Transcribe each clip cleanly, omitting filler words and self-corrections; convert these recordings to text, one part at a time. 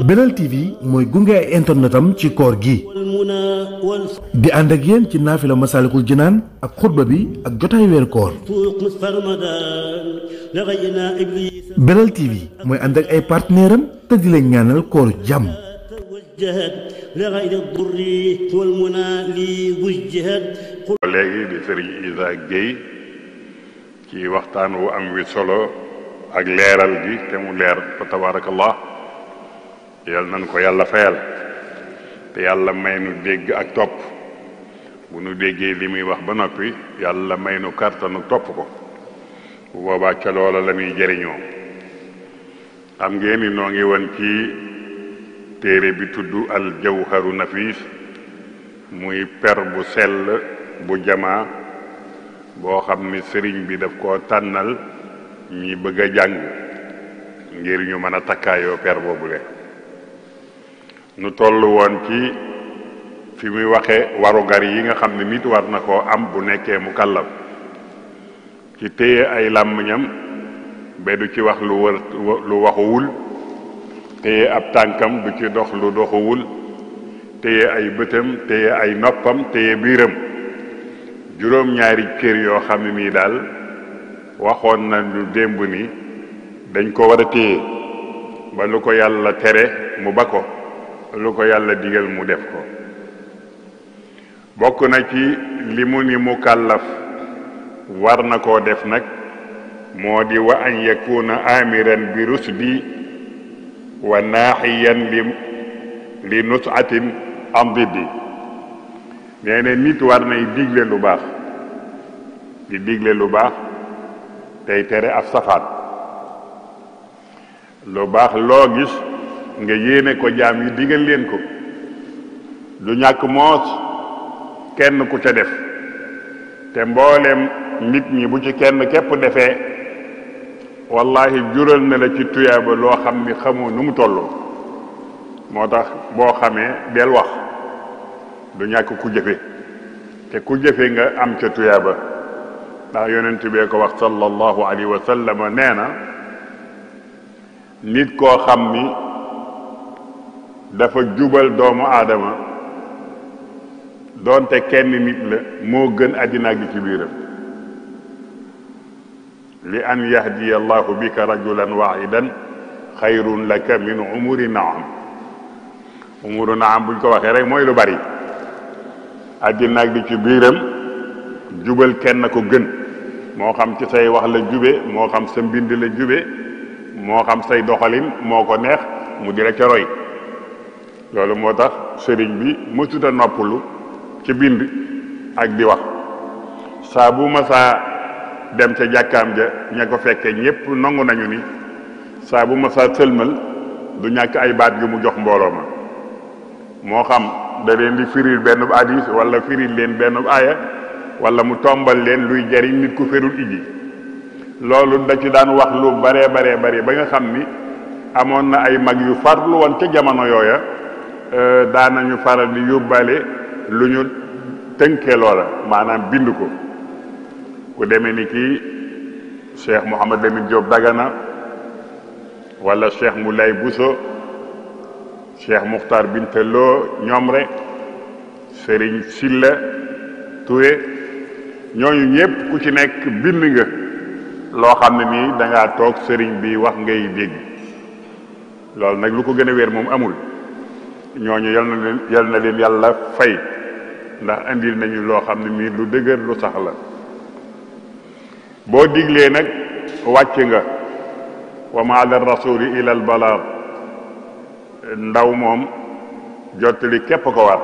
Belal TV mooy gunge ay internetam ci koor gi di ànd ak yéen ci naafila Masaalikul Jinaan ak xutba bi ak jotaay weeru koor. Belal TV mooy ànd ak ay partenaire am te di leen ñaanal koor jàmm. léegi di Serigne Issa Gueye ci waxtaan wu am wi solo ak leeral gi te mu leer fa tabarakallah yal nañ ko yàlla fayal te yàlla may nu dégg ak topp bu nu déggee li muy wax ba noppi yàlla may nu kàttanu topp ko bu boobaa ca loola la muy jëriñoo. xam ngeen ni noo ngi woon ci téere bi tudd al jawharu nafis muy per bu sell bu jamaa boo xam ni sëriñ bi daf koo tànnal ñi bëgg a jàng ngir ñu mën a takkaayoo per boobule. nu toll woon ci fi muy waxe warugar yi nga xam ne nit war na koo am bu nekkee mu kàllaf ci téye ay làmmiñam ba du ci wax lu waxuwul, téye ab tànkam du ci dox lu doxuwul, téye ay bëtam, téye ay noppam, téye biiram. juróom-ñaari cër yoo xam ne nii daal waxoon na lu démb ni dañ ko war a téye ba lu ko yàlla tere mu ba ko, lu ko yàlla digal mu def ko. bokk na ci li mu ni mu kàllaf war na koo def nag moo di wa an yakuna amiran bi rusdi wa naaxiyan li nusatin am diddi. nee na nit war nay digle lu baax di digle lu baax tey tere ab safaan. lu baax loo gis nga yéene ko jaam yi digal leen ko. du ñàkk moos kenn ku ca def te mbooleem nit ñi bu ci kenn képp defee wallahi jural na la ci tuyaaba loo xam ni xamoo nu mu tolloo. moo tax boo xamee del wax. du ñàkk ku jëfe te ku jëfe nga am ca tuyaaba ndax yonent bee ko wax sallallahu alayhi wa sallam nee na nit koo xam ni dafa jubal doomu aadama doonte kenn nit la moo gën àddina gi ci biiram. li an yahdiya allahu bika rajulan wahidan xayrun laka min umuri naam. umuru naam buñ ko waxee rek mooy lu bari. àddina ak di ci biiram jubal kenn ko gën, moo xam ci say wax la jube, moo xam sa mbind la jube, moo xam say doxalin moo ko neex mu di la ca roy. loolu moo tax sëriñ bi mësuta noppalu ci bind ak di wax. saa bu masaa dem ca jàkkaam ja ña ko fekke ñépp nangu nañu ni saa bu masaa sëlmal du ñàkk ay baat yu mu jox mbooloo ma. moo xam da leen di firil benn hadis wala firil leen benn aaya wala mu tombal leen luy jariñ nit ku ferul iji. loolu da ci daan wax lu baree bari ba nga xam ni amoon na ay mag yu farlu woon ca jamono yooya daanañu faral di yóbbaale lu ñu tënkee loola maanaam bind ko. ku demee ni kii Cheikh Mouhamad Lamine Diop Dagana wala Cheikh Moulay Bousso, Cheikh Muxtar Binte Lo ñoom rek Serigne Silla Touré ñooñu ñëpp ku ci nekk bind nga loo xam ne nii da ngaa toog Serigne bi wax ngay dégg. loolu nag lu ko gën a wér moom amul. ñooñu yal na leen yàlla fay ndax andil nañu loo xam ne nii lu dëgër lu sax la. boo diglee nag wàcc nga wa ma ala rasuli ila al balaag. ndaw moom jottali képp ko war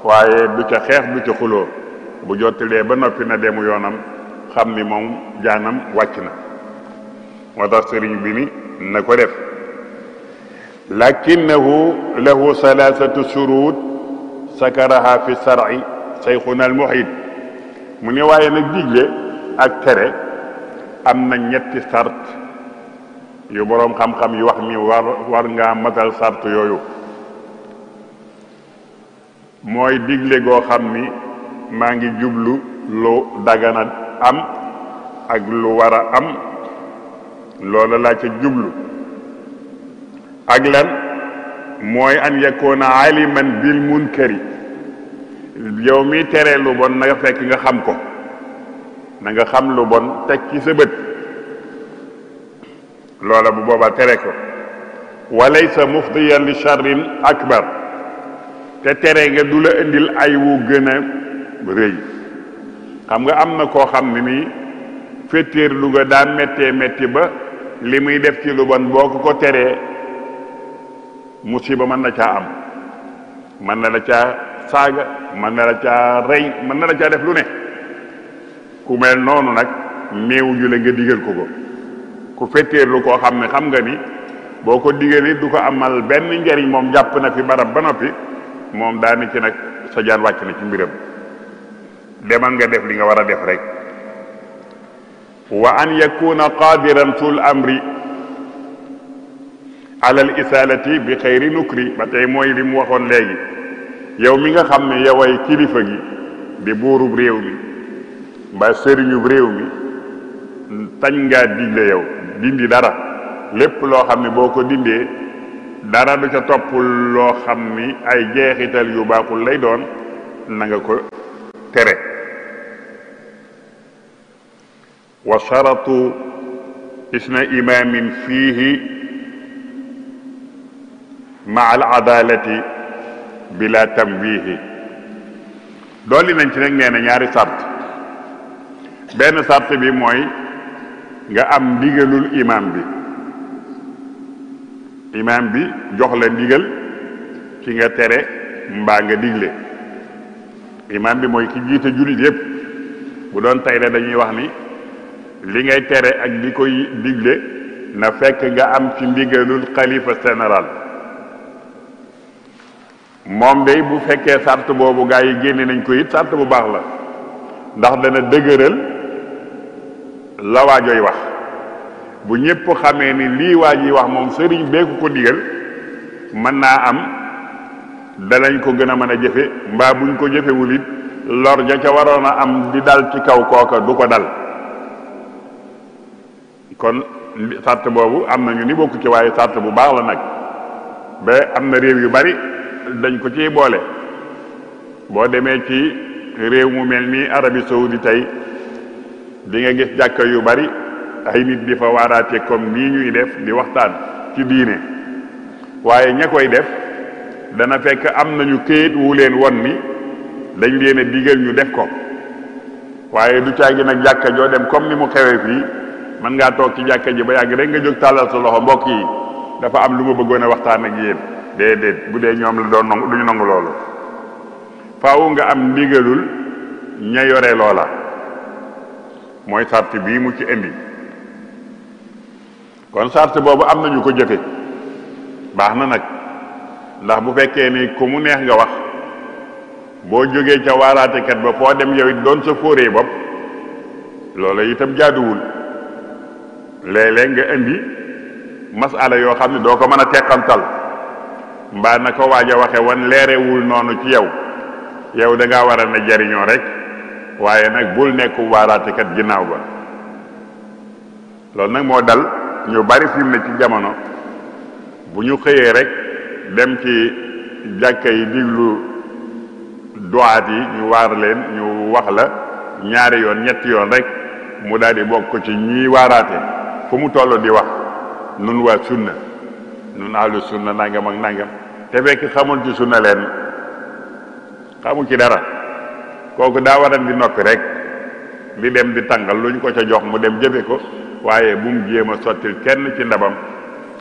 waaye du ca xeex du ca xuloo. bu jottalee ba noppi na demu yoonam xam ni moom jaanam wàcc na. moo tax sëriñ bi ni na ko def. lakinnahu lahu salaasatu shurut sakaraha fi sar'i sayxuna al muhit. mu ne waaye nag digle ak tere am na ñetti sart yu boroom xam-xam yi wax ni war ngaa matal sart yooyu. mooy digle goo xam ni maa ngi jublu lu dagana am ak lu war a am loola laa ca jublu ak lan mooy an yakuna aliman bil munkari yow mi tere lu bon na nga fekk nga xam ko na nga xam lu bon teg ci sa bët loola bu boobaa tere ko walaysa mufdiyan li charrin akbar te tere nga du la indil ay wu gën a rëy xam nga am na koo xam ne nii féetéer lu nga daa méttee métti ba li muy def ci lu bon boo ko teree musiba mën na caa am mën na la caa saaga mën na la caa rey mën na la caa def lu ne ku mel noonu nag néew ñu la nga digal ko ku féetéerlu koo xam ne xam nga ni boo ko digalee du ko amal benn njariñ moom jàpp na fi barab ba noppi moom daa ni ci nag sa jaan wàcc na ci mbiram demal nga def li nga war a def rek wa an yakuna qadiran tul amri ala al isalati bi xayri nukri ba tey mooy li mu waxoon léegi yow mi nga xam ne yoway kilifa gi di buurub réew mi mbaa sëriñub réew mi tañ ngaa digle yow dindi dara lépp loo xam ne boo ko dindee dara du ca topp loo xam ni ay jeexital yu baaxul lay doon na nga ko tere wa sharatu isna imamin fiihi ma al adalati bila tamwihi dolli nañ ci nag nee na ñaari sart benn sart bi mooy nga am ndigalul imam bi jox la ndigal ci nga tere mbaa nga digle imam bi mooy ki jiite jullit yépp bu doon tey de dañuy wax ni li ngay tere ak di koy digle na fekk nga am ci ndigalul xalifa général moom day bu fekkee sart boobu gaa yi génne nañ ko it sart bu baax la ndax dana dëgëral la waajooy wax bu ñépp xamee ni lii waaj yi wax moom sëriñ beeku ko digal mën naa am danañ ko gën a mën a jëfe mbaa buñ ko jëfewul it lor ja ca waroon a am di dal ci kaw kooka du ko dal kon sart boobu am nañu ni bokku ci waaye sart bu baax la nag ba am na réew yu bari dañ ko ciy boole boo demee ci réew mu mel ni Arabie Saoudite tey di nga gis jàkka yu bari ay nit di fa waaraate comme nii ñuy def di waxtaan ci diine waaye ña koy def dana fekk am nañu këyit wu leen won ni dañ leen a digal ñu def ko waaye du caagi nag jàkka joo dem comme ni mu xewee fii mën ngaa toog ci jàkka ji ba yàgg rek nga jóg tàllal sa loxo mbokk yi dafa am lu ma bëggoon a waxtaan ak yéen déedéet bu dee ñoom la doon nangu duñu nangu loolu faaw nga am ndigalul ña yore loola mooy sart bii mu ci indi kon sart boobu am nañu ko jëfe baax na nag ndax bu fekkee ni ku mu neex nga wax boo jógee ca waaraatekat ba foo dem yow it doon sa fóoree bopp loola itam jaaduwul léeg-léeg nga indi masala yoo xam ne doo ko mën a teqantal mbaa na ko waaj a waxe wan leerewul noonu ci yow da ngaa war a ne jariñoo rek waaye nag bul nekku waaraatekat ginnaaw ba loolu nag moo dal ñu bari fi mu ne ci jamono bu ñu xëyee rek dem ci jàkka yi diglu duwaat yi ñu waar leen ñu wax la ñaari yoon ñetti yoon rek mu daal di bokk ci ñiy waaraate fu mu toll di wax nun waa sunna nun ahlu sunna nangam ak nangam te fekk xamul ci sunna leen xamul ci dara kooku daa waran di noppi rek di dem di tàngal lu ñu ko ca jox mu dem jëfe ko waaye bu mu jéem a sottil kenn ci ndabam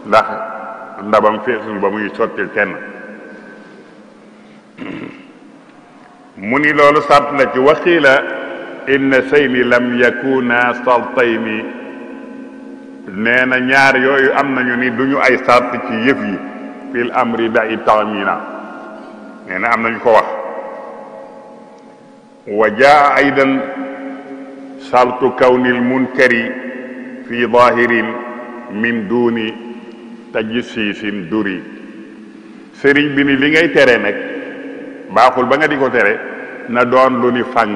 ndax ndabam feesul ba muy sottil kenn mu ni loolu sart la ci waxiila inna sayni lam yakuna saltayni nee na ñaar yooyu am nañu ni duñu ay sart ci yëf yi fil amri da'i ta'mina nee na am nañu ko wax wa jaa aydan sartu kawnil munkari fi zahirin min duni tajsisin duri sëriñ bi ni li ngay tere nag baaxul ba nga di ko tere na doon lu ni fang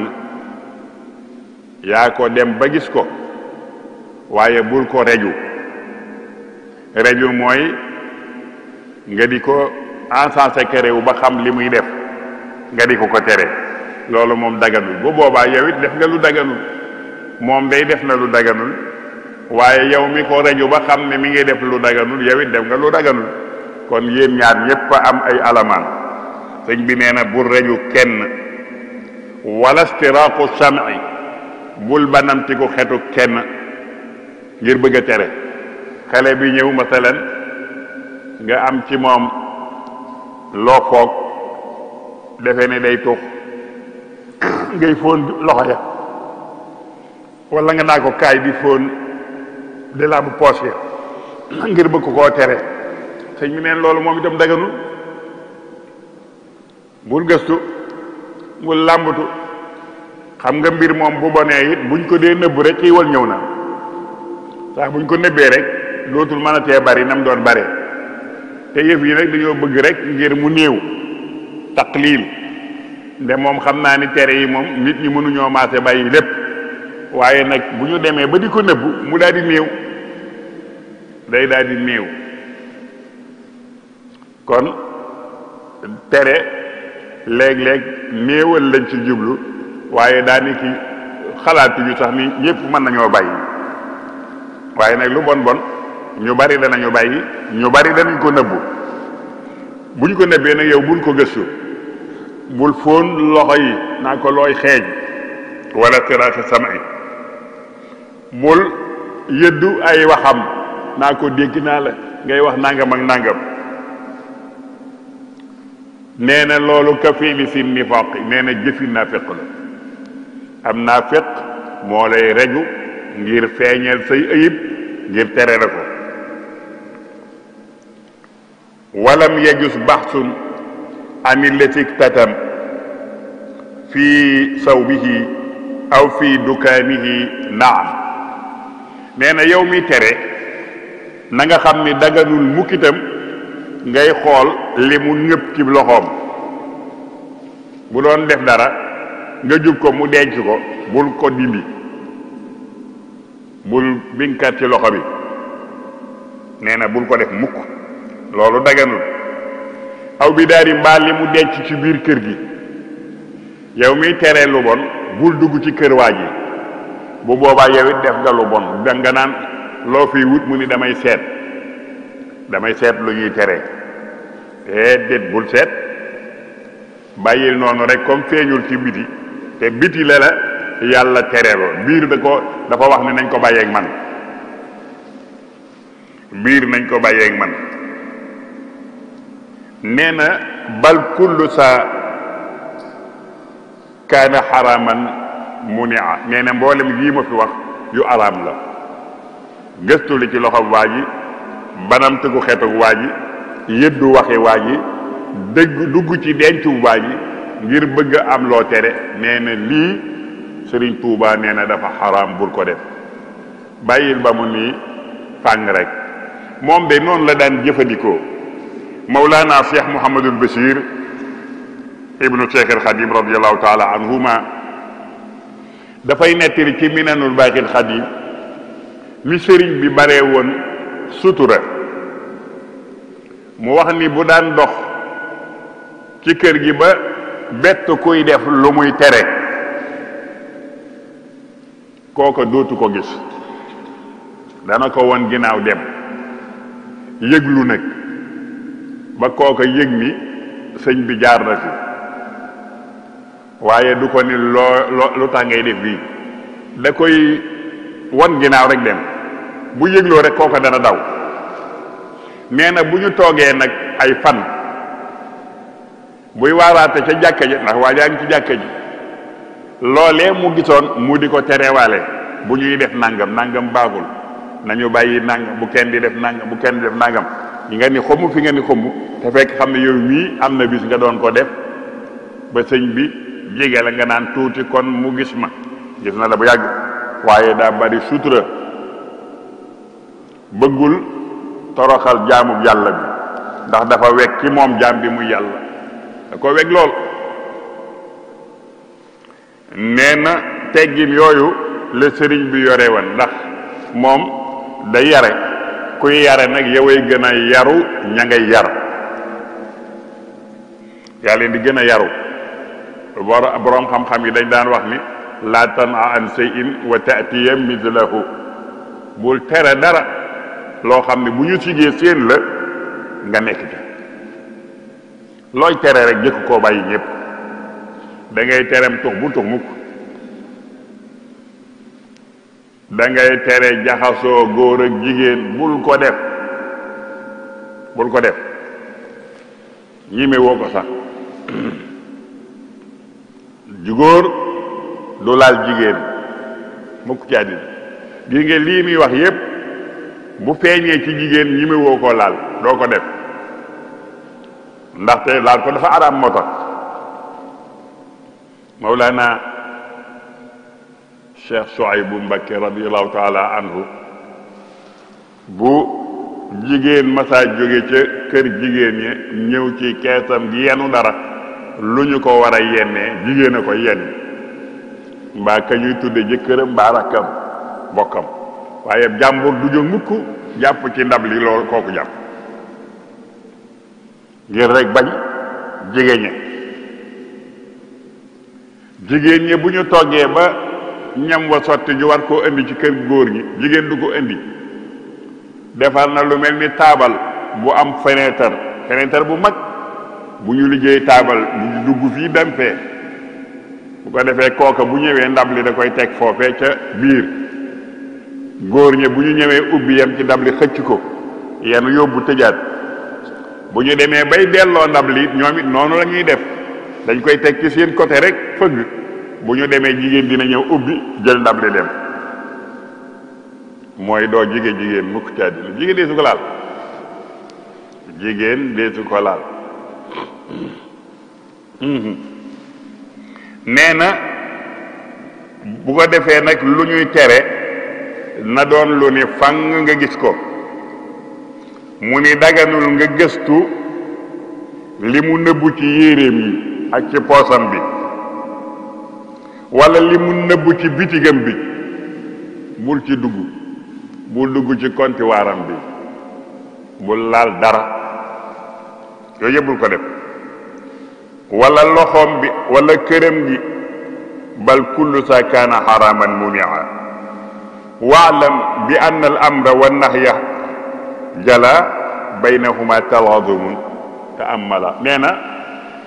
yaa ko dem ba gis ko waaye bul ko reju mooy nga di ko encensé kere wu ba xam li muy def nga di ko tere loolu moom daganul. bu boobaa yow it def nga lu daganul. moom day def na lu daganul waaye yow mi ko reju ba xam ne mi ngi def lu daganul yow it def nga lu daganul. kon yéen ñaar ñépp am ay alamaan. sëñ bi nee na bul reju kenn wala stiraaqu sam'i bul banamtiku xetu kenn ngir bëgg a tere. xale bi ñëw masalan nga am ci moom loo foog defe ne day tux ngay fóon loxo ya wala nga naa ko kaay di fóon de la bu poos ya ngir bëgg koo tere. sëñ bi neen loolu moom itam daganul. bul gëstu bul làmbatu. xam nga mbir moom bu bonee it buñ ko dee nëbb rek xiiwal ñëw na sax buñ ko nëbbee rek dootul mën a tee bari nam doon bare. te yëf yi rek dañoo bëgg rek ngir mu néew taqlil nde moom xam naa ni tere yi moom nit ñi mënuñoo maase bàyyi lépp waaye nag bu ñu demee ba di ko nëbb mu daal di néew day daal di néew. kon tere léeg-léeg néewal lañ ci jublu waaye daani ki xalaatuñu sax ni ñëpp mën nañoo bàyyi. waaye nag lu bon bon ñu bari danañu bàyyi ñu bari danañ ko nëbbu. buñ ko nëbbee nag yow bul ko gëstu bul fóon loxo yi naa ko looy xeeñ wala tiraasi sam'i bul yëddu ay waxam naa ko dégg naa la ngay wax nangam ak nangam. nee na loolu ka fiili si nifaaq nee na jëfi naafiq la. am naafiq moo lay reju ngir feeñal say ayib ngir tere la ko. walam yajus baxsun an illati tatam fi sawbihi aw fi dukaanihi naam. nee na yow mi tere na nga xam ni daganul mukkitam ngay xool li mu ñëpp ci loxoom. bu doon def dara nga jub ko mu denc ko bul ko dindi bul binkat ci loxo bi. nee na bul ko def mukk loolu daganul. aw bi daari mbaa li mu denc ci biir kër gi yow miy teree lu bon bul dugg ci kër waa ji bu boobaa yow it def nga lu bon. da nga naan loo fiy wut mu ni damay seet lu ñuy teree. déet bul seet bàyyil noonu rek comme feeñul ci biti te biti la yàlla tereeloo. biir dafa wax ne nañ ko bàyyeeg man. biir nañ ko bàyyeeg man. nee na bal kullu sa kaana xaraman munia. nee na mboolem yii ma fi wax yu araam la. gëstu li ci loxo waa ji banamte gu xeetug waa ji yëddu waxe waa ji dugg ci dencu waa ji ngir bëgg am loo tere. nee na lii Sëriñ Tuubaa nee na dafa xaraam bul ko def. bàyyil ba mu nii fàng rek. moom de noonu la daan jëfandikoo. Mawlana Cheikh Mouhamadul Bachir ibnu Cheikh al Xadim radiallahu taala anhuma dafay nettali ci Minanul Baaxil Xadim ni sëriñ bi baree woon sutura. mu wax ni bu daan dox ci kër gi ba bett kuy def lu muy tere kooka dootu ko gis dana ko won ginnaaw dem yëglu nag ba kooka yëg ni sëñ bi jaar na fi waaye du ko ni lu tax ngay def lii da koy won ginnaaw rek dem bu yëgloo rek kooka dana daw. nee na bu ñu toogee nag ay fan buy waaraate ca jàkka ji ndax waa jaa ngi ci jàkka ji loolee mu gisoon mu di ko terewaale bu ñuy def nangam baaxul nañu bàyyi nangam bu kenn di def nangam bu kenn di def nangam ñi nga ni xomm fi nga ni xomm te fekk xam ne yow mii am na bis nga doon ko def ba sëñ bi jege la nga naan tuuti kon mu gis ma gis na la bu yàgg waaye daa bari sutura bëggul toroxal jaamu yàlla bi ndax dafa wekk ci moom jaam bi muy yàlla da ko wekk lool. nee na teggin yooyu la sëriñ bi yore woon ndax moom day yare kuy yare nag yoway gën a yaru ña ngay yar yaa leen di gën a yaru. boroom xam-xam yi dañ daan wax ni laa tanha an shay'in wa ta'tiya mislahu, bul tere dara loo xam ne bu ñu sigee seen la nga nekk ca. looy tere rek jëkk koo bàyyi ñëpp. da ngay terem tux bu tux mukk, da ngay tere jaxasoo góor ak jigéen bul ko def, bul ko def ñime woo ko sax. góor du laal jigéen mukk ci àddina. gis nga lii muy wax yépp bu feeñee ci jigéen ñime woo ko laal, doo ko def, ndaxte laal ko dafa araam moo tax. Mawlana Cheikh Souhaïbou Mbacké radiyallahu taala anhu bu jigéen masaa jóge ca kër jigéen ñi ñëw ci keesam gi yenu dara lu ñu ko war a yennee jigéen a ko yenn, mbaa ka ñuy tudde jëkkëram mbaa rakkam bokkam, waaye jàmbur du jóg mukk jàpp ci ndab li loolu kooku jàpp ngir rek bañ jigéen ñi. jigéen ñi bu ñu toggee ba ñam wa sotti ñu war koo indi ci kër góor ñi, jigéen du ko indi. defar na lu mel ni taabal bu am fenêtre bu mag, bu ñu liggéey taabal bu dugg fii dem fee, bu ko defee kooka bu ñëwee ndab li da koy teg foofee ca biir. góor ñi bu ñu ñëwee ubbi yem ci ndab li xëcc ko yenn yóbbu tëjaat. bu ñu demee bay delloo ndab li ñoom it noonu la ñuy def, dañ koy teg ci seen côté rek fëgg. bu ñu demee jigéen dina ñëw ubbi jël ndab li dem. mooy doo jigéen mukk ci àddina. jigéen dee su ko laal, jigéen dee su ko laal. nee na bu ko defee nag lu ñuy tere na doon lu ni fang nga gis ko. mu ni daganul nga gëstu li mu nëbbu ci yéreem yi ak ci poosam bi, wala li mu nëbbu ci bitigam bi. bul ci dugg, bul dugg ci kontiwaaram bi, bul laal dara, yooyu yëpp bul ko def. wala loxoom bi wala këram gi, bal kullu sa kaana xaraman munia. waalam bi anna al amra wa nahya jala baynahuma tawadumun ta'ammala. nee na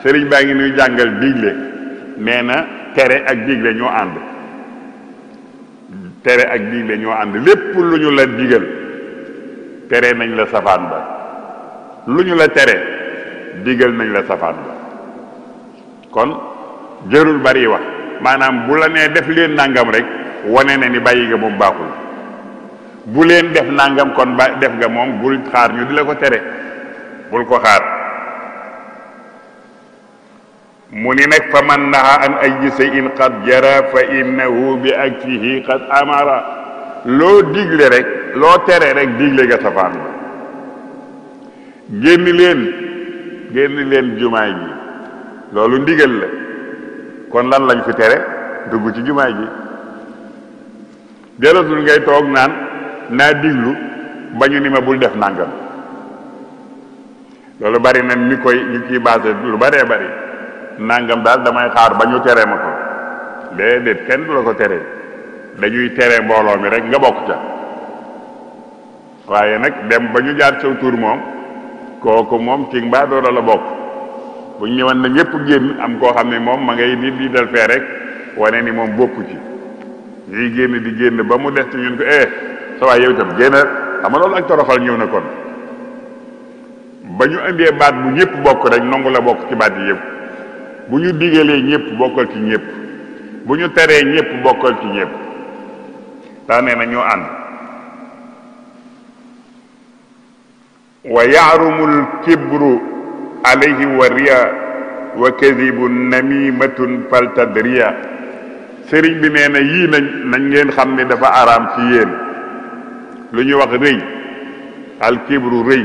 sëriñ baa ngi nuy jàngal digle, nee na tere ak digle ñoo ànd. tere ak digle ñoo ànd. lépp lu ñu la digal tere nañ la safaan ba, lu ñu la tere digal nañ la safaan ba. kon jërul bari wax, maanaam bu la nee def leen nangam rek wane na ni bàyyi nga moom baaxul. bu leen def nangam kon ba def nga moom bul xaar ñu di la ko tere, bul ko xaar. mu ni nag fa man naha an ayyi shay'in qad jara fa innahu bi akfihi qad amara. loo digle rek, loo tere rek digle nga safaan ba. génn leen jumaay ji, loolu ndigal la. kon lan lañ fi tere? dugg ci jumaay ji. jaratul ngay toog naan naa diglu ba ñu ni ma bul def nangam. loolu bari na ni ñu ciy basé lu baree bari. nangam daal damay xaar ba ñu tere ma ko. déedéet, kenn du la ko tere. dañuy tere mbooloo mi rek nga bokk ca. waaye nag dem ba ñu jaar saw tur moom, kooku moom ci mbaa doola la bokk. bu ñu ñëwoon na ñëpp génn, am koo xam ne moom ma ngay nit di dal fee rek wane ni moom bokku ci. ñuy génn ba mu des ci ñun ko sa waay yow itam génnal. xam nga loolu ak toroxal ñëw na kon. ba ñu indee baat bu ñëpp bokk rek nangu la bokk ci baat yi yëpp. bu ñu digalee ñëpp bokkal ci ñëpp, bu ñu teree ñëpp bokkal ci ñëpp. daa nee na ñoo ànd. wa yaarumul kibru alayhi wa riya wa kadibu namimatun faltadriya. sëriñ bi nee na yii nañ ngeen xam ne dafa araam ci yéen. lu ñuy wax rëy, al kibru rëy.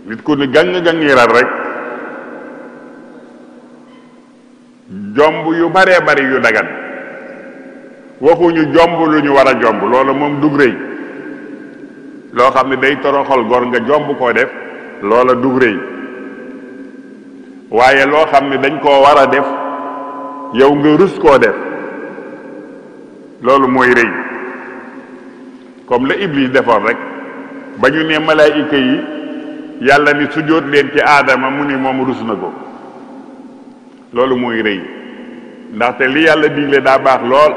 nit ku ni gang-gangiral rek jomb yu baree bari yu dagan. waxuñu jomb lu ñu war a jomb, loolu moom dug rëy. loo xam ne day toroxal gor nga jomb koo def, loola dug rëy. waaye loo xam ne dañ koo war a def yow nga rus koo def loolu mooy rëy comme la Iblis defoon rek ba ñu ne malaayika yi yàlla ni sujjóot leen ci aadama mu ni moom rus na ko loolu mooy rëy ndaxte li yàlla digle daa baax lool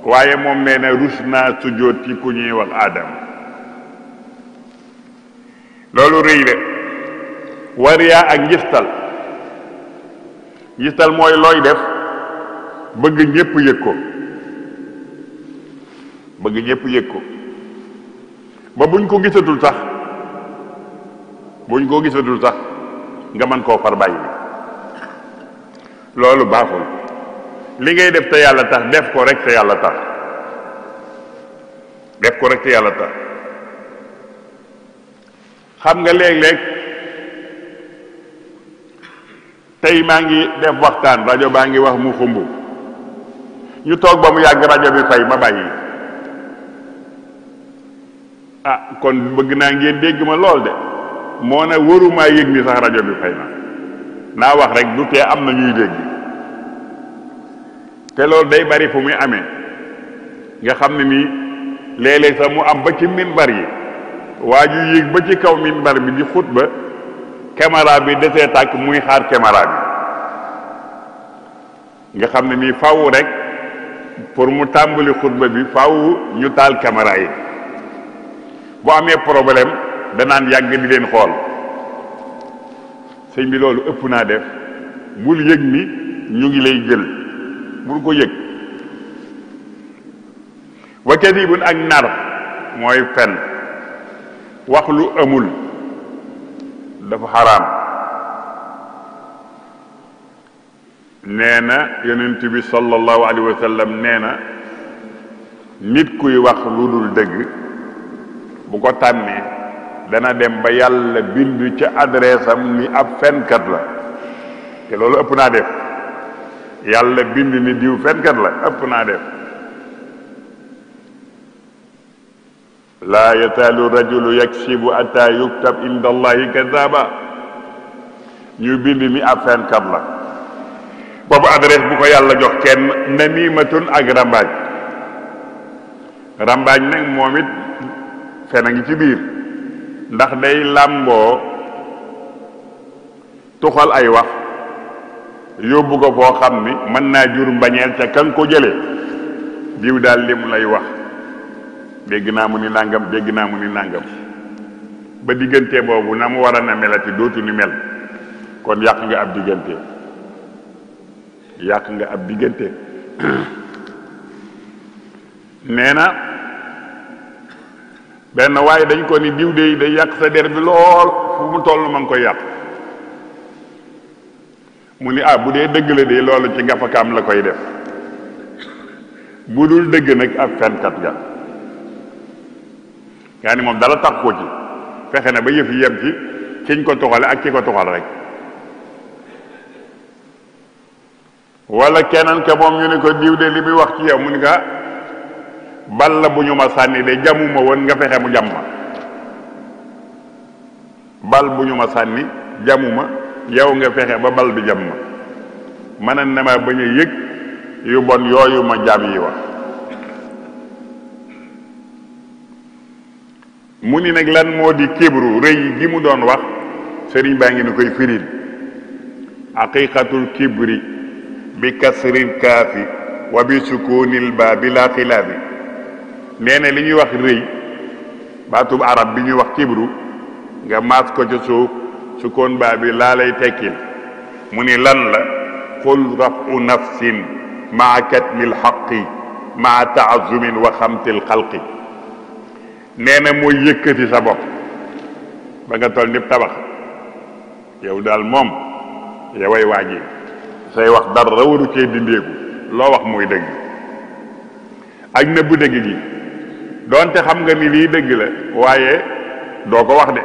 waaye moom nee na rus naa sujjóot ci ku ñuy wax aadama loolu rëy la wariyaa ak njistal mooy looy def bëgg ñépp yëg ko ba buñ ko gisatul sax nga mën koo far bàyyi loolu baaxul li ngay def te yàlla tax def ko rek te yàlla tax xam nga léeg-léeg tey maa ngi def waxtaan rajo baa ngi wax mu xumb ñu toog ba mu yàgg rajo bi fay ma bàyyi kon bëgg naa ngeen dégg ma lool de moo ne warumaa yëg ni sax rajo bi fay na naa wax rek du tee am na ñuy dégg te loolu day bari fu muy amee nga xam ne nii léeg-léeg sax mu am ba ci minbar yi waa ju yéeg ba ci kaw minbar bi di xutba caméra bi desee tàkk muy xaar caméra bi nga xam ne nii faaw rek pour mu tàmbali xutba bi faaw ñu taal caméra yi bu amee problème danaan yàgg di leen xool sëñ bi loolu ëpp naa def bul yëg ni ñu ngi lay jël bul ko yëg wa kadibun ak nar mooy fen wax lu amul dafa xaraam nee na yonent bi sallallahu alayhi wa sallam nee na nit kuy wax lu dul dëgg bu ko tànnee dana dem ba yàlla bind ca adresse am ni ab fenkat la te loolu ëpp naa def yàlla bind ni diw fenkat la ëpp naa def laa yataalu rajulu yaksibu ataa yuktab inda allahi kadaba ñu bind ni ab fenkat la boobu adresse bu ko yàlla jox kenn namimatun ak rambaaj nag moom it fen a ngi ci biir ndax day làmboo tuxal ay wax yóbbu ko foo xam ni mën naa jur mbañeel ca kan ko jële diw daal li mu lay wax dégg naa mu ni nàngam ba diggante boobu na mu war a na melati dootu ni mel kon yàq nga ab diggante nee na benn waaye dañ ko ni diw de day yàq sa der bi lool fu mu toll ma ngi koy yàq mu ni bu dee dëgg la de loolu ci gafakaam la koy def bu dul dëgg nag ab fenkat nga yaa ni moom dara tax ko ci fexe na ba yëf yi yem ci kiñ ko tuxale ak ki ko tuxal rek wala keneen ke moom ñu ne ko diw de li muy wax ci yow mu ni ka bal la bu ñu ma sànni de jamuma woon nga fexe mu jam ma bal bu ñu ma sànni jamuma yow nga fexe ba bal bi jam ma mën na ma bañ a yëg yu bon yooyu ma jaam yi wax mu ni nag lan moo di kibru rëy gi mu doon wax sëriñ baa ngi ni koy firil haqiqatul kibri bi kasril kaafi wa bi sukunil baa bi laa xilaafi nee na li ñuy wax rëy baatub arab bi ñuy wax kibru nga maas ko ca suuf sukkoon baa bi laa lay tekkil mu ni lan la qul rafu nafsin maa katmil xaqi maa taazumin wa xamtil xalqi nee na mooy yëkkati sa bopp ba nga toll nib tabax yow daal moom yoway waaji say wax dara waru cee dindeeku loo wax muy dëgg ak nëbbu dëgg gi doonte xam nga ni lii dëgg la waaye doo ko wax de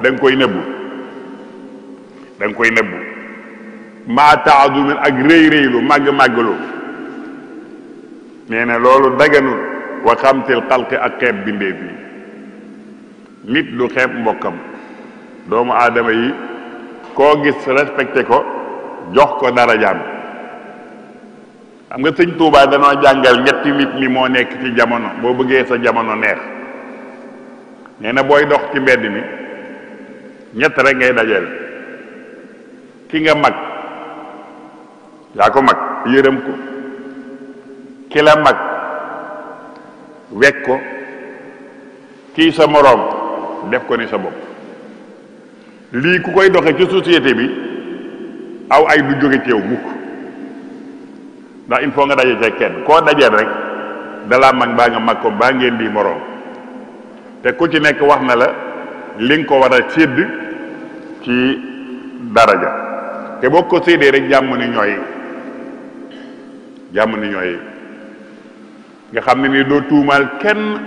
da nga koy nëbbu maa taazumin ak rëy-rëylu màgg-màggalu nee na loolu daganul wa xamtil xalqi ak xeeb bindee fii nit du xeeb mbokkam doomu aadama yi koo gis respecté ko jox ko darajaam. xam nga sëñ Tuubaa danoo jàngal ñetti nit ñi moo nekk ci jamono boo bëggee sa jamono neex. nee na booy dox ci mbedd mi ñett rek ngay dajeel. ki nga mag yaa ko mag yërëm ko. ki la mag wekk ko. kii sa moroom def ko ni sa bopp. lii ku koy doxe ci société bi aw ay du jóge ci yow mukk ndax il faut nga daje ci kenn koo dajeel rek dalaa mag baa nga mag ko baa ngeen di moroom te ku ci nekk wax na la li nga ko war a sédd ci daraja te boo ko séddee rek jàmm ni ñooy nga xam ne ni doo tuumaal kenn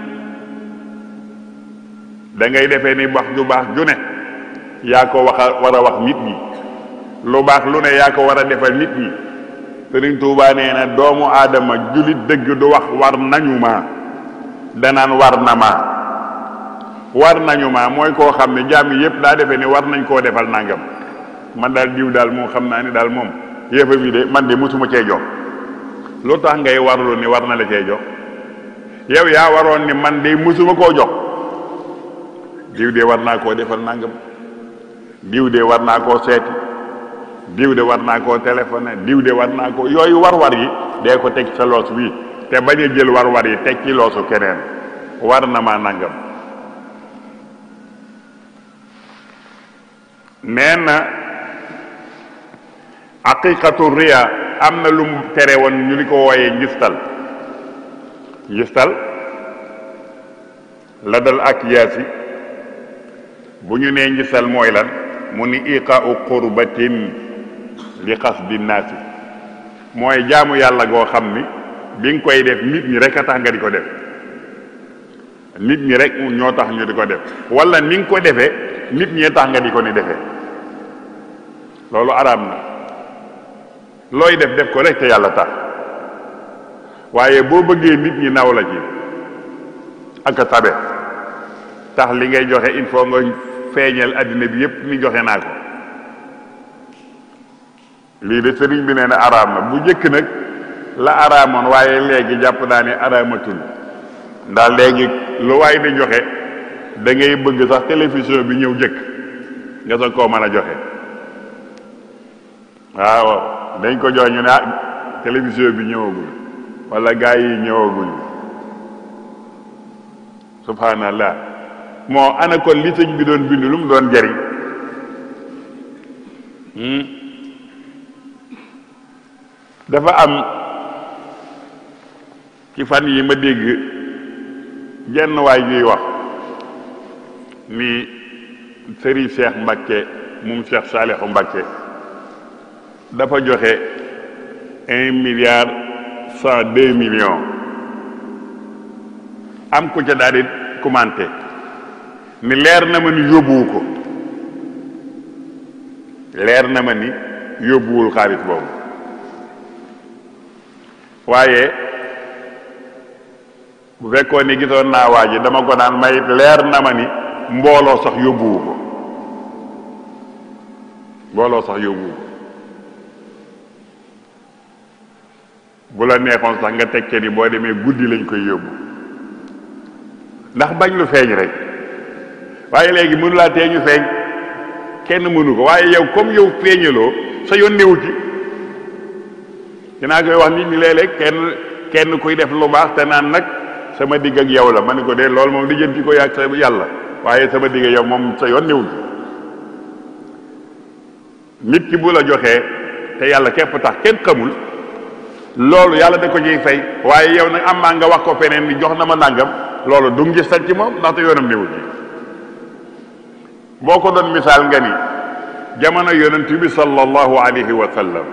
da ngay defee ni wax ju baax ju ne yaa ko war a wax nit ñi lu baax lu ne yaa ko war a defal nit ñi. Sëriñ Tuubaa nee na doomu aadama julit dëgg du wax war nañu ma danaan war na ma. war nañu ma mooy koo xam ne jaam yi yëpp daa defee ni war nañ koo defal nangam man daal diw daal moom xam naa ni daal moom yëfam yi de man de mosuma cee jox lu tax ngay warlu ni war na la cee jox yow yaa waroon ni man de mosuma koo jox diw de war naa koo defal nangam diw de war naa koo seeti diw de war naa koo téléphoné diw de war naa ko yooyu war-war yi dee ko teg sa loos wi te bañ a jël war-war yi teg ci loosu keneen war na maa nangam. nee na haqiqatu riya am na lu mu tere woon ñu di ko wooyee ngistal la dal ak yaasi bu ñu nee ngistal mooy lan mu ni iqaau qurbatin li qasdi naasi mooy jaamu yàlla goo xam ni bi nga koy def nit ñi rek a tax nga di ko def nit ñi rek ñoo tax ñu di ko def wala ni nga ko defee nit ñee tax nga di ko ni defee loolu araam na looy def ko rek te yàlla tax waaye boo bëggee nit ñi naw la ci ak a tabe tax li ngay joxe il faut nga feeñal addina bi yépp ni joxe naa ko lii de sëriñ bi nee na araam na bu njëkk nag la araamoon waaye léegi jàpp naa ne araamatul ndax léegi lu waay di joxe da ngay bëgg sax télévision bi ñëw jëkk nga soog koo mën a joxe waaw dañ ko jox ñu ne télévision bi ñëwagul wala gaa yi ñëwagul subhanallah moo ana kon li sëñ bi doon bind lu mu doon jariñ dafa am ci fan yi ma dégg jenn waay ñuy wax ni sëriñ Cheikh Mbacké moom Cheikh Saliou Mbacké dafa joxe 1,102,000,000 am ku ca daal di commenté ni leer na ma ni yóbbuwu ko leer na ma ni yóbbuwul xaalis boobu waaye bu fekkoon ni gisoon naa waa ji dama ko naan may leer na ma ni mbooloo sax yóbbuwu ko bu la neexoon sax nga tekke ni boo demee guddi lañ koy yóbbu ndax bañ lu feeñ rek waaye léegi mënu laa tee ñu feeñ kenn mënu ko waaye yow comme yow feeñaloo sa yoon néewu ci dinaa koy wax nit ñi léeg-léeg kenn kuy def lu baax te naan nag sama digg ak yow la ma ni ko dee loolu moom lijjanti ko yàgg sa yàlla waaye sama digg yow moom sa yoon néewu ci nit ki bu la joxee te yàlla képp tax kenn xamul loolu yàlla da ko ciy fay waaye yow nag am maa nga wax ko feneen ni jox na ma nàngam loolu du ngi sal ci moom ndaxte yoonam néewu ci boo ko doon misaal nga ni jamono yonent bi sallallahu alayhi wa sallam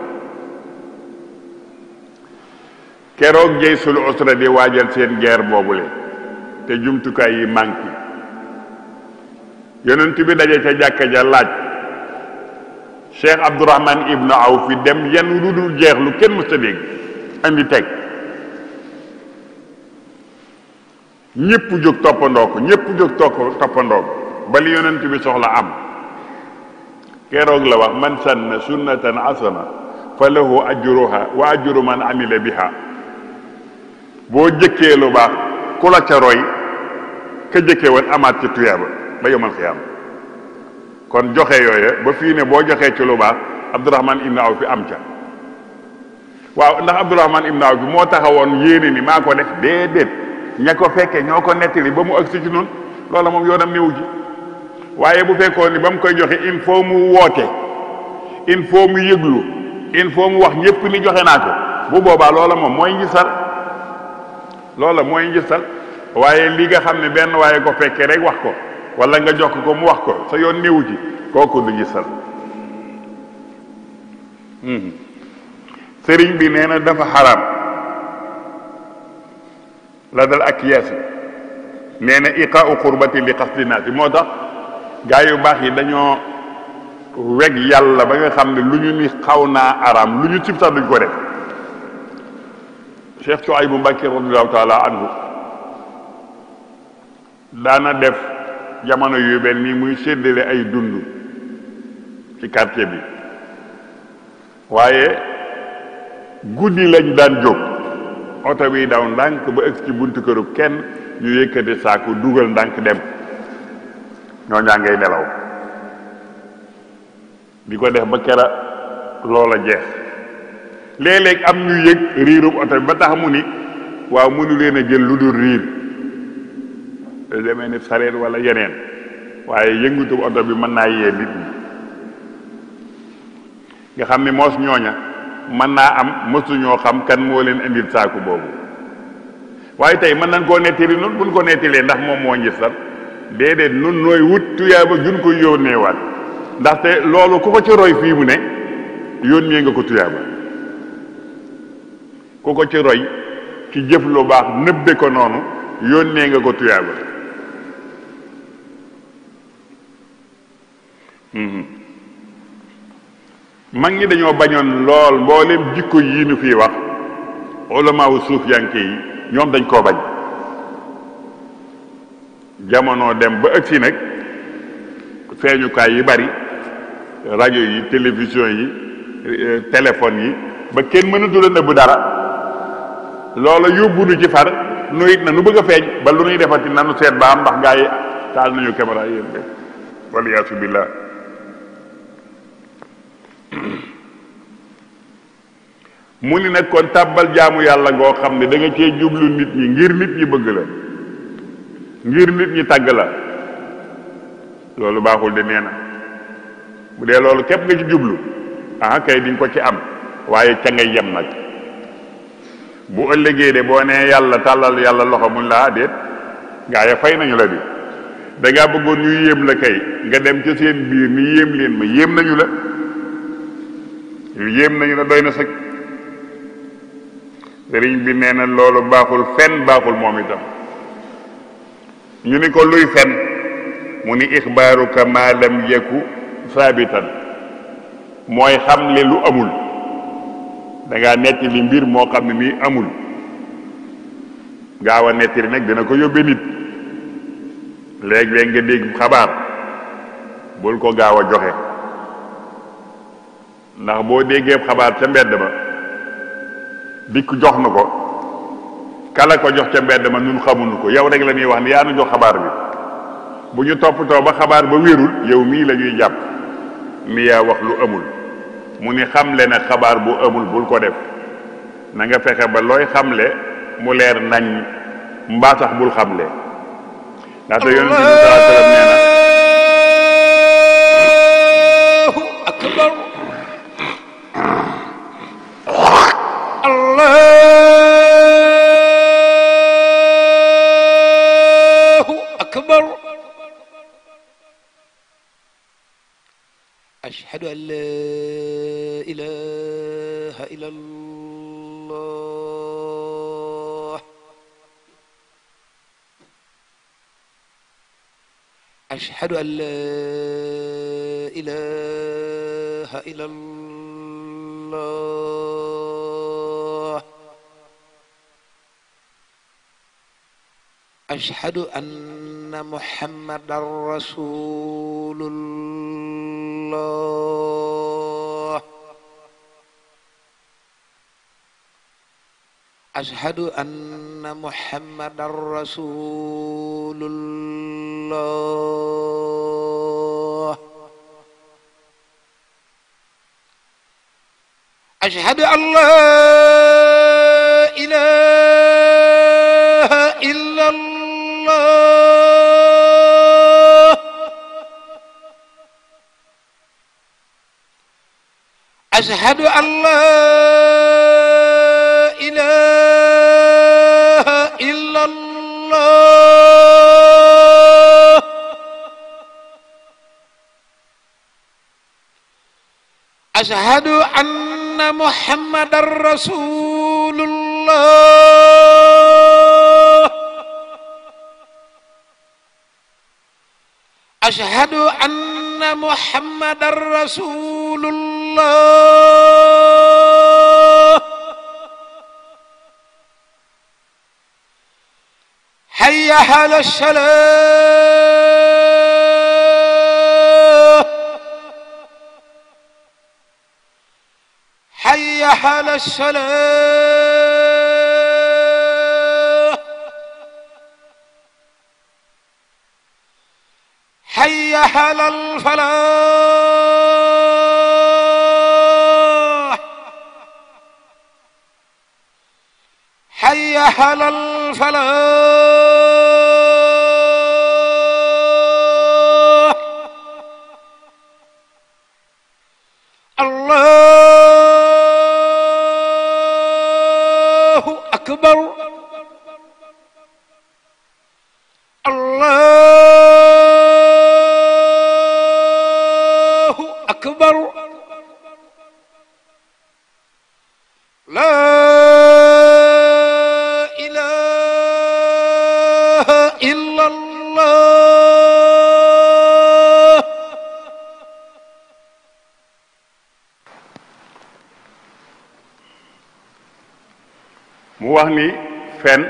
keroog jaysul usra di waajal seen guerre boobule te jumtukaay yi manqué yonent bi daje ca jàkka ja laaj Cheikh Abdourahman ibnu Awf fi dem yenn lu dul jeex lu kenn mësta dégg andi teg ñépp jóg toppandoo ko ba li yonent bi soxla am keroog la wax man sanna sunnatan hasana fa lahu ajruha wa ajru man amila biha boo jëkkee lu baax ku la ca roy ka jëkkee woon amaat ci tuyaaba ba yomal xiyaam kon joxe yooya ba fii ne boo joxee ci lu baax Abdourahman ibn Awf fi am ca waaw ndax Abdourahman ibn Awf bi moo taxawoon yéene ni maa ko def déedéet ña ko fekkee ñoo ko nettali ba mu agsi ci noonu loola moom yoonam néew ji waaye bu fekkoon ni ba mu koy joxe il faut mu woote il faut mu yëglu il faut mu wax ñépp ni joxe naa ko bu boobaa loola moom mooy njisal loola mooy njisal waaye li nga xam ne benn waaye ko fekkee rek wax ko wala nga jox ko mu wax ko sa yoon néewu ci kooku du njisal sëriñ bi nee na dafa xaraam la dal ak yeesi nee na iqaau qurbati li qasdi naasi moo tax gaa yu baax yi dañoo weg yàlla ba nga xam ne lu ñu ni xaw naa araam lu ñu sib sax duñ ko def Cheikh Souaïbou Mbacké radiyallahu taala anhu daana def jamono yu mel nii muy séddale ay dund ci quartier bi waaye guddi lañ daan jóg oto bi daw ndànk ba ëgg ci buntu këru kenn ñu yëkkati saaku dugal ndànk dem ñoo ñaa ngay nelaw di ko def ba kera loola jeex léeg-léeg am ñu yëg riirub oto bi ba tax mu ni waaw mënu leen a jël lu dul riir lu demee ni sareet wala yeneen waaye yëngutub oto bi mën naa yee nit ñi nga xam ni moos ñooña mën naa am mësuñoo xam kan moo leen indil saaku boobu waaye tey mën nañ koo nettali noonu buñ ko nettilee ndax moom moo njisal déedéet nun nooy wut tuyaaba jun ko yónneewaat ndaxte loolu ku ko ci roy fii mu ne yónnee nga ko tuyaaba ku ko ci roy ci jëf lu baax nëbbe ko noonu yónnee nga ko tuyaaba mag ñi dañoo bañoon lool mboolem jikko yii nu fii wax ulamaawu suufiyanke yi ñoom dañ koo bañ jamono dem ba ëgsi nag feeñukaay yi bari rajo yi télévision yi téléphone yi ba kenn mënatu la nëbb dara loola yóbbu nu ci far nu it na nu bëgg a feeñ ba lu nuy defati nanu seet ba am ndax gaa yi taal nañu caméra yéen de waliyaasu billah mu ni nag kon tàbbal jaamu yàlla ngoo xam ne da nga cee jublu nit ñi ngir nit ñi bëgg la ngir nit ñi tàgg la loolu baaxul de nee na bu dee loolu képp nga ci jublu ah kay di nga ko ci am waaye ca ngay yem nag bu ëllëgee de boo nee yàlla tàllal yàlla loxo mun laa déet gaa ya fay nañu la bi da ngaa bëggoon ñu yéem la kay nga dem ca seen biir ni yéem leen ma yéem nañu la yéem nañu la doy na sëkk sëriñ bi nee na loolu baaxul fen baaxul moom itam ñu ni ko luy fen mu ni ixbaaruka ma lam yeku saabitan mooy xam le lu amul da ngaa nettali mbir moo xam ne nii amul gaaw a nettali nag dina ko yóbbe nit léeg-léeg nga dégg xabaar bul ko gaaw a joxe ndax boo déggee xabaar ca mbedd ma dikk jox na ko kala ko jox ca mbedd ma nun xamuñu ko yow rek la ñuy wax ni yaa nu jox xabaar bi bu ñu toppatoo ba xabaar ba wérul yow mii la ñuy jàpp ni yaa wax lu amul mu ni xamle ne xabaar bu amul bul ko def na nga fexe ba looy xamle mu leer nañ mbaa sax bul xamle ndaxte yonent bi sallallahu alayhi wa sallam nee na akbar allahu akbar ashhadu an la ilaha illa allah ashhadu an la ilaha illa allah ashhadu anna muhammadan rasulullah أشهد أن محمدا رسول الله أشهد أن لا إله إلا الله أشهد أن لا إله إلا الله أشهد أن محمدا رسول الله أشهد أن محمدا رسول الله حي على الصلاة حي على الصلاة حي على الفلاح حي على الفلاح الله أكبر الله أكبر لا إله إلا الله mu wax ni fen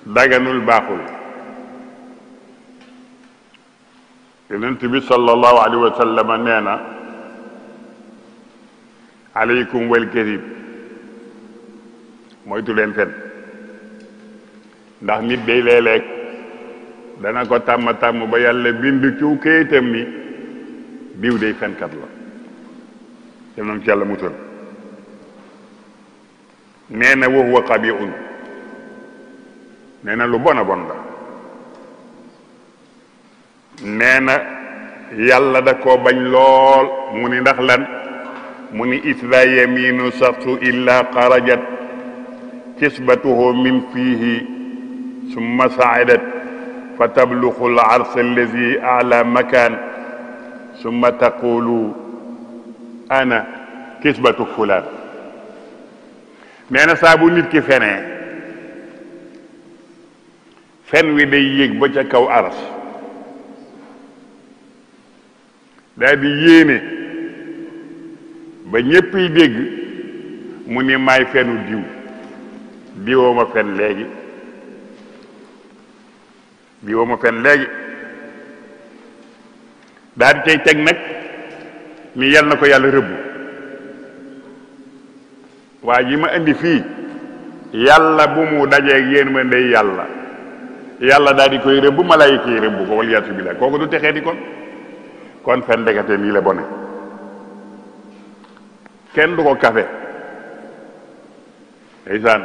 daganul baaxul yonent bi sallallahu alayhi wa sallam nee na aleykum wal kadib moytu leen fen ndax nit day léeg-léeg dana ko tàmm ba yàlla bind ciw kayitam ni diw day fenkat la dem nañ ci yàlla musal nee na wa huwa qabi'un nee na lu bon a bon la nee na yàlla da koo bañ lool mu ni ndax lan mu ni isla yaminu saxsu illa xarajat kisbatuhu min fiihi summa saidat fa tabluxu al ars allazi ala makan summa taqulu ana kisbatu fulaan nee na saa bu nit ki fenee fen wi day yéeg ba ca kaw aras daal di yéene ba ñépp yi dégg mu ni maay fenu diw diwoo ma fen léegi diwoo ma fen léegi daal di cay teg nag ni yal na ko yàlla rëbbu waa ji ma indi fii yàlla bu mu dajeeg yéen ma ndey yàlla yàlla daal di koy rëbbu malaayika yi rëbbu ko wala yaasu billaah kooku du texee di kon fen ndekete nii la bone kenn du ko kafe ndeysaan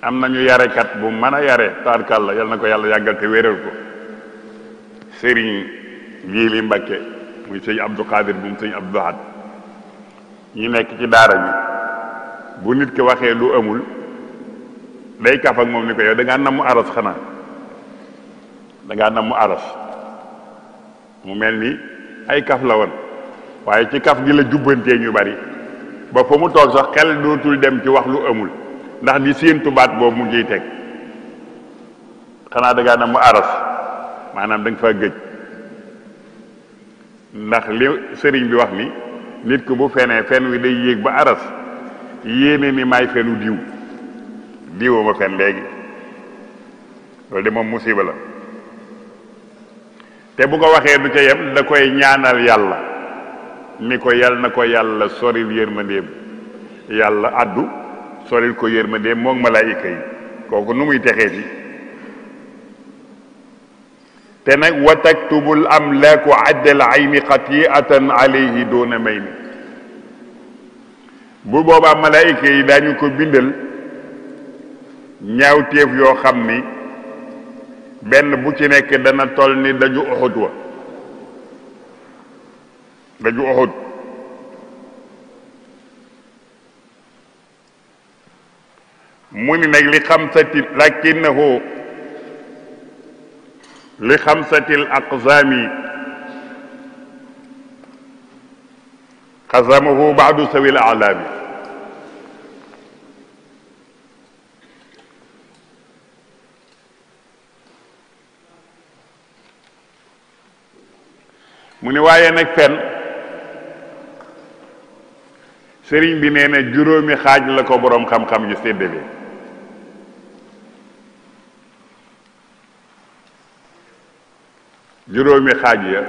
am nañu yarekat bu mën a yare taarkàlla yal na ko yàlla yàggal te wéral ko sëriñ Jiili Mbakke muy sëñ Abdou Khadir bu mu sëñ Abdou Ahad ñi nekk ci daara bi bu nit ki waxee lu amul day kaf ak moom ni ko yow da ngaa namm aras xanaa da ngaa namm aras mu mel ni ay kaf la woon waaye ci kaf gi la jubbantee ñu bari ba fa mu toog sax xel dootul dem ci wax lu amul ndax di séentu baat boobu mu ciy teg xanaa da ngaa namm aras maanaam da nga fa gëj ndax li sëriñ bi wax ni nit ko bu fenee fen wi day yéeg ba aras yéene ni may fenu diwoo ma fen léegi loolu de moom musiba la te bu ko waxee du ca yem da koy ñaanal yàlla ni ko yal na ko yàlla soril yërmandeem yàlla addu solil ko yërmande moog malaayika yi kooku nu muy texee ci te nag wa taktubul amlaaku addal ayni xatiatan alayhi doona may ni bu boobaa malaayika yi daañu ko bindal ñaawteef yoo xam ni benn bu ci nekk dana toll ni daju Uhud wa daju Uhud mu ni nag li xamsati lakinahu li xamsati l aqzaami xasamahu baadu sawi l alaami mu ni waaye nag fen sëriñ bi nee na juróomi xaaj la ko boroom xam-xam yu séddale juróomi xaaj ya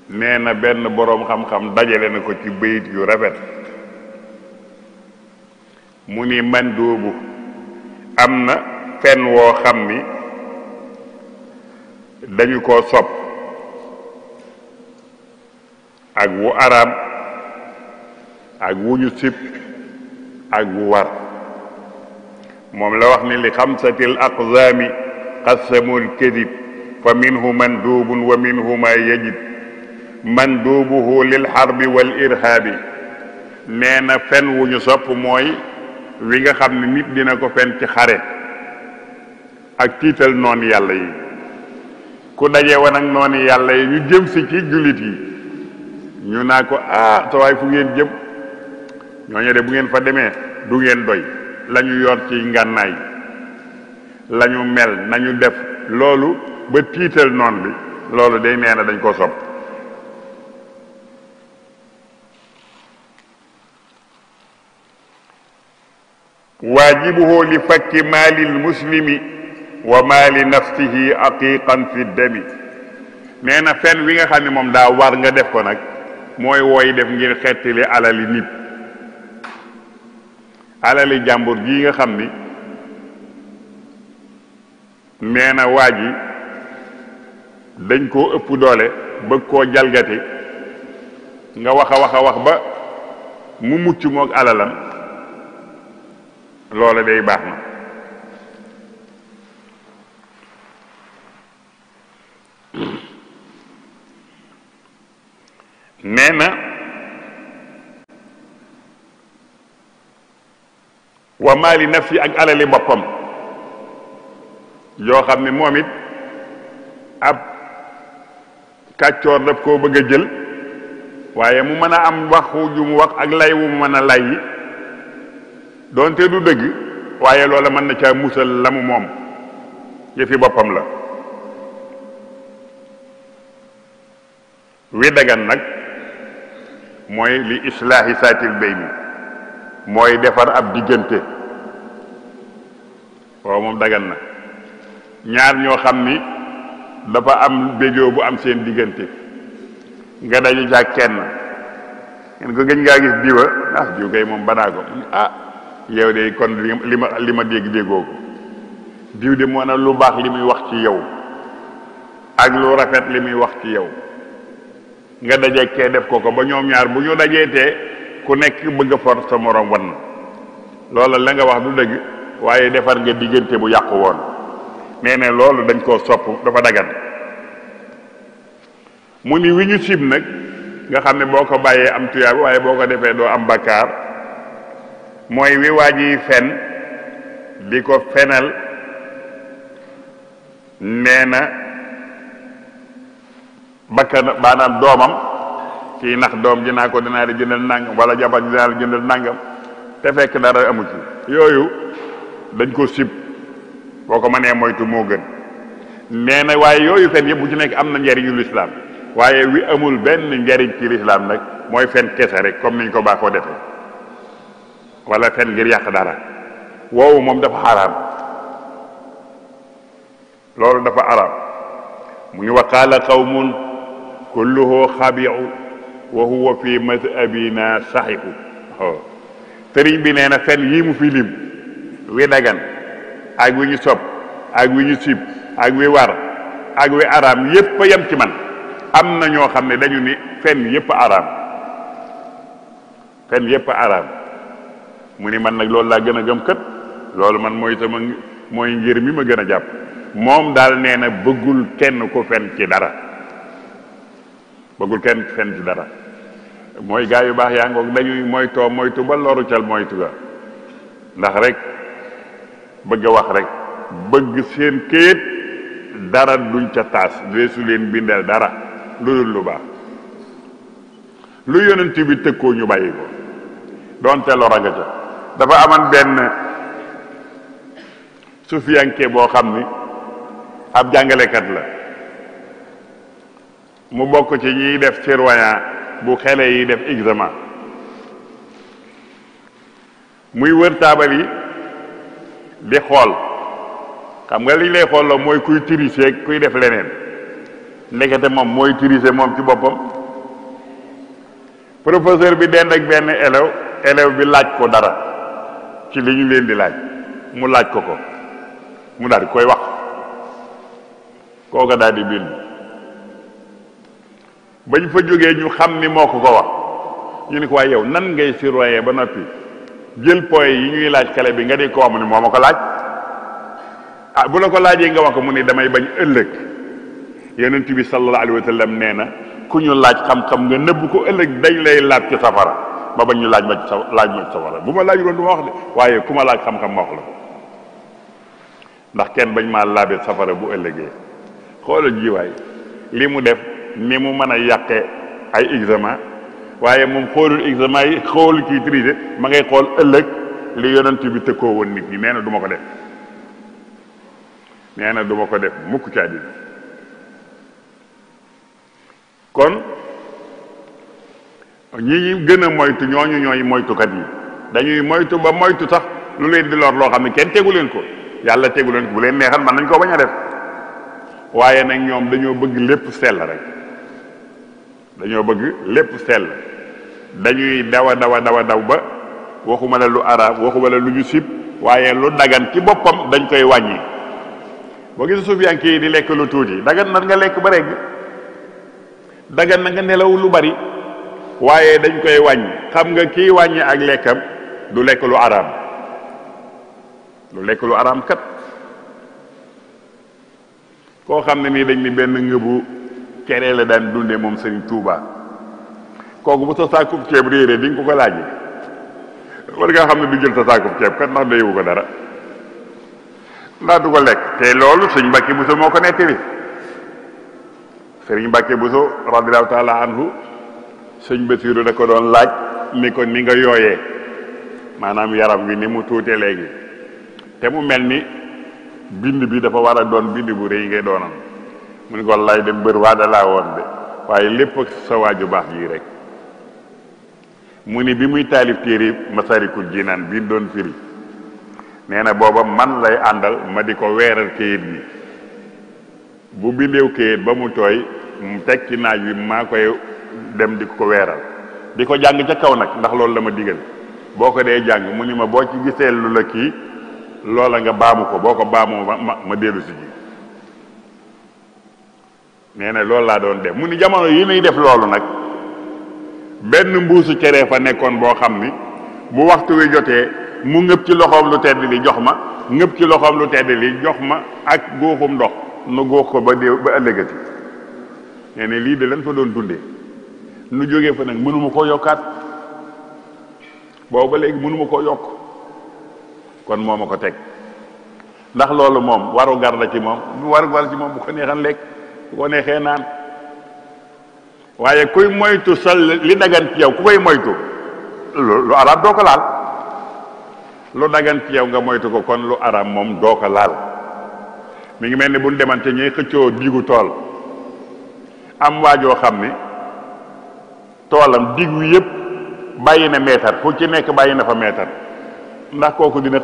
nee na benn boroom xam-xam dajale na ko ci bayit yu rafet mu ni man doobu am na fen woo xam ni dañu koo sopp ak wu araam ak wu ñu sib ak wu war moom la wax ni li xamsatil aqzaami qasamul kadib fa minhu mandubun wa minhu ma yajib mandubuhu lil harbi wal irhaabi nee na fen wu ñu sopp mooy wi nga xam ne nit dina ko fen ci xare ak tiital noonu yàlla yi ku daje woon ak noonu yàlla yi ñu jëm si ci jullit yi ñu naa ko sa waay fu ngeen jëm ñooñu de bu ngeen fa demee du ngeen doy la ñu yor ci ngànnaay la ñu mel nañu def loolu ba tiital noon bi loolu day nee na dañ ko sopp waajibuhu li fakki maalil muslimi wa maali nafsihi aqiqan fi dami nee na fen wi nga xam ne moom daa war nga def ko nag mooy wooy def ngir xettali alali nit alali jàmbur ji nga xam ni nee na waa ji dañ koo ëpp doole bëgg koo jalgati nga wax a wax ba mu mucc moog alalam loola day baax na nee na wa maali nafsi ak alali boppam yoo xam ne moom it ab kàccoor daf koo bëgg a jël waaye mu mën a am waxu ju mu wax ak lay wu mu mën a lay yi doonte du dëgg waaye loola mën na caa musal la mu moom yëfi boppam la wi dagan nag mooy li islaahi saatil bayni mooy defar ab diggante waaw moom dagan na ñaar ñoo xam ni dafa am béjoo bu am seen diggante nga daje ca kenn ngeen ko gëj ngaa gis diwa diw kay moom banaa ko yow de kon li ma dégg-déggoo ko diw de moo na lu baax li muy wax ci yow ak lu rafet li muy wax ci yow nga daje kee def ko ba ñoom ñaar bu ñu dajeetee ku nekk bëgg a for sa morom wan loola la nga wax du dëgg waaye defar nga diggante bu yàqu woon nee na loolu dañ koo sopp dafa dagan mu ni wi ñu sib nag nga xam ne boo ko bàyyee am tuyaab waaye boo ko defee doo am bakkaar mooy wi waa ji fen di ko fenal nee na bakkan maanaam doomam kii nax doom dinaa ko dinaa di jëndal nangam wala jabar dinaa di jëndal nangam te fekk dara amu ci yooyu dañ ko sib boo ko mënee moytu moo gën nee na waaye yooyu fen yëpp bu ci nekk am na njariñu lislaam waaye wi amul benn njariñ ci lislaam nag mooy fen kese rek comme niñ ko baaxoo defee wala fen ngir yàq dara woowu moom dafa xaraam loolu dafa xaraam mu ni wa qaala qawmun kulluhu xabiu wa huwa fi madhabina saxihu sëriñ bi nee na fen yii mu fi lim wi dagan ak wi ñu sopp ak wi ñu sib ak wi war ak wi araam yépp a yem ci man. am na ñoo xam ne dañu ni fen yépp araam fen yépp araam mu ni man nag loolu laa gën a gëm kët loolu man mooy ngir mi ma gën a jàpp moom daal nee na bëggul kenn ko fen ci dara bëggul kenn fen ci dara mooy gaa yu baax yaa ngoog dañuy moytu ba loru cal moytu ga ndax rek bëgg a wax rek bëgg seen këyit dara duñ ca taas deesu leen bindal dara lu dul lu baax lu yonent bi tëkkoo ñu bàyyi ko doonte lora nga ca dafa aman benn sufiyanke boo xam ni ab jàngalekat la mu bokk ci ñiy def surveillant bu xele yi def examen muy wër taabal yi di xool xam nga liñ lay xool la mooy kuy tricher kuy def leneen ndekete moom mooy tricher moom ci boppam professeur bi dend ak benn élève bi laaj ko dara ci li ñu leen di laaj mu laaj ko mu daal di koy wax kooka daal di bind bañ fa jógee ñu xam ni moo ko wax ñu ni ko waaye yow nan ngay surveiller ba noppi jël point yi ñuy laaj xale bi nga di ko wax mu ni moo ma ko laaj ah bu la ko laajee nga wax ko mu ni damay bañ ëllëg yonent bi sallallahu alayhi wa sallam nee na ku ñu laaj xam-xam nga nëbb ko ëllëg dañ lay laaj ci safara ba bañ ñu laaj ma ci safara bu ma laajuloon du ma wax de waaye ku ma laaj xam-xam ma wax la ko ndax kenn bañ maa laabe safara bu ëllëgee xoolal jiwaay li mu def ni mu mën a yàqe ay examen waaye moom xoolul examen yi xoolul kii triché ma ngay xool ëllëg li yonent bi tëkkoo woon nit ñi nee na du ma ko def nee na du ma ko def mukk ci àddina kon ñi gën a moytu ñooñu ñooy moytukat yi dañuy moytu ba moytu sax lu leen di lor loo xam ne kenn tegu leen ko yàlla tegu leen ko bu leen neexal man nañ koo bañ a def waaye nag ñoom dañoo bëgg lépp sell rek dañoo bëgg lépp sell dañuy daw ba waxuma la lu araab waxuma la lu ñu sib waaye lu dagan ci boppam dañ koy wàññi boo gis suufiyanke yi di lekk lu tuuti dagan na nga lekk ba rek dagan na nga nelaw lu bari waaye dañ koy wàññi xam nga kii wàññi ak lekkam du lekk lu araam kat koo xam ne nii dañ ni benn ngëbu cere la daan dunde moom Sëriñ Tuuba kooku bu sa saakub ceeb réeree di nga ko laaj war ngaa xam ne du jël sa saakub ceeb kat ndax dayewu ko dara ndax du ko lekk te loolu sëñ Mbàkke Buso moo ko nettali sëriñ Mbàkke Buso radiyallahu taala anhu sëñ Basiiru da ko doon laaj ni ko ni nga yooyee maanaam yaram wi ni mu tuute léegi te mu mel ni bind bi dafa war a doon bind bu rëy ngay doonam mu ni ko lay dem bër waa da laa woon de waaye lépp ak sa waaju baax jii rek mu ni bi muy taalif téere Masaalikul Jinaan bi doon firi nee na booba man lay àndal ma di ko weeral kayit bi bu bindeew kayit ba mu tooy mu teg ci naaj wi maa koy dem di ko weeral di ko jàng ca kaw nag ndax loolu la ma digal boo ko dee jàng mu ni ma boo ci gisee lu la kii loola nga baamu ko boo ko baamoo ma dellu si ji nee na loolu laa doon def mu ni jamono yi nuy def loolu nag benn mbuusu cere fa nekkoon boo xam ni bu waxtu wi jotee mu ngëb ci loxoom lu tedd li jox ma ngëb ci loxoom lu tedd li jox ma ak góoxum ndox nu góox ko ba ëllëgati nee na lii de lañ fa doon dundee nu jógee fa nag mënuma koo yokkaat boobu ba léegi mënuma koo yokk kon moo ma ko teg ndax loolu moom waru gar la ci moom waru gar ci moom bu ko neexan lekk bu ko neexee naan waaye kuy moytu sa li dagan ci yow ku koy moytu lu araam doo ko laal lu dagan ci yow nga moytu ko kon lu araam moom doo ko laal mi ngi mel ni buñ demante ñuy xëccoo digu tool am waajoo xam ni toolam dig wi yëpp bàyyi na meetar fu ci nekk bàyyi na fa meetar ndax kooku dina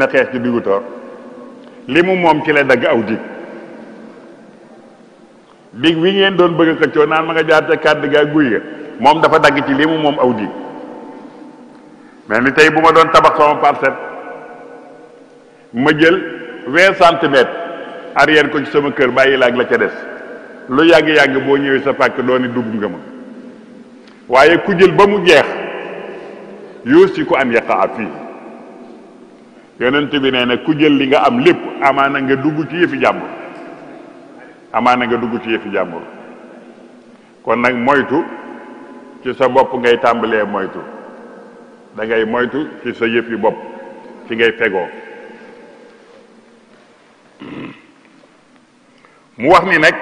xeex ci diggu toor li mu moom ci la dagg aw dig wi ngeen doon bëgg a xëccoo naan ma nga jaar ca kàdd gaa guy ga moom dafa dagg ci li mu moom aw dig mais ni tey bu ma doon tabax sama parcelle ma jël 20 centimètres arrière ko ci sama kër bàyyi la ak la ca des lu yàgg-yàgg boo ñëwee sa pàkk dooni dugg nga ma waaye ku jël ba mu jeex yuusi ko an yaqaa fii yonent bi nee na ku jël li nga am lépp amaana nga dugg ci yëfi jàmbur amaana nga dugg ci yëfi jàmbur kon nag moytu ci sa bopp ngay tàmbalee moytu da ngay moytu ci sa yëfi bopp ci ngay fegoo mu wax ni nag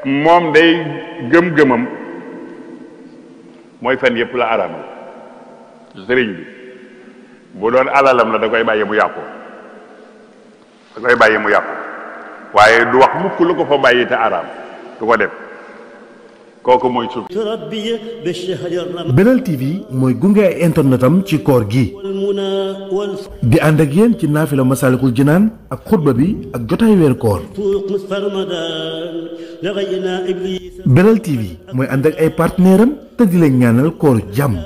moom day gëm-gëmam mooy fen yëpp la araamal sëriñ bi bu doon alalam la da koy bàyyi mu yàqu waaye du wax mukk lu ko fa bàyyi te araam du ko def kooku mooy suuf. Belal TV mooy gunge ay internetam ci koor gi di ànd ak yéen ci naafila Masaalikul Jinaan ak xutba bi ak jotaay weer koor. Belal TV mooy ànd ak ay partenaire am te di leen ñaanal koor jàmm.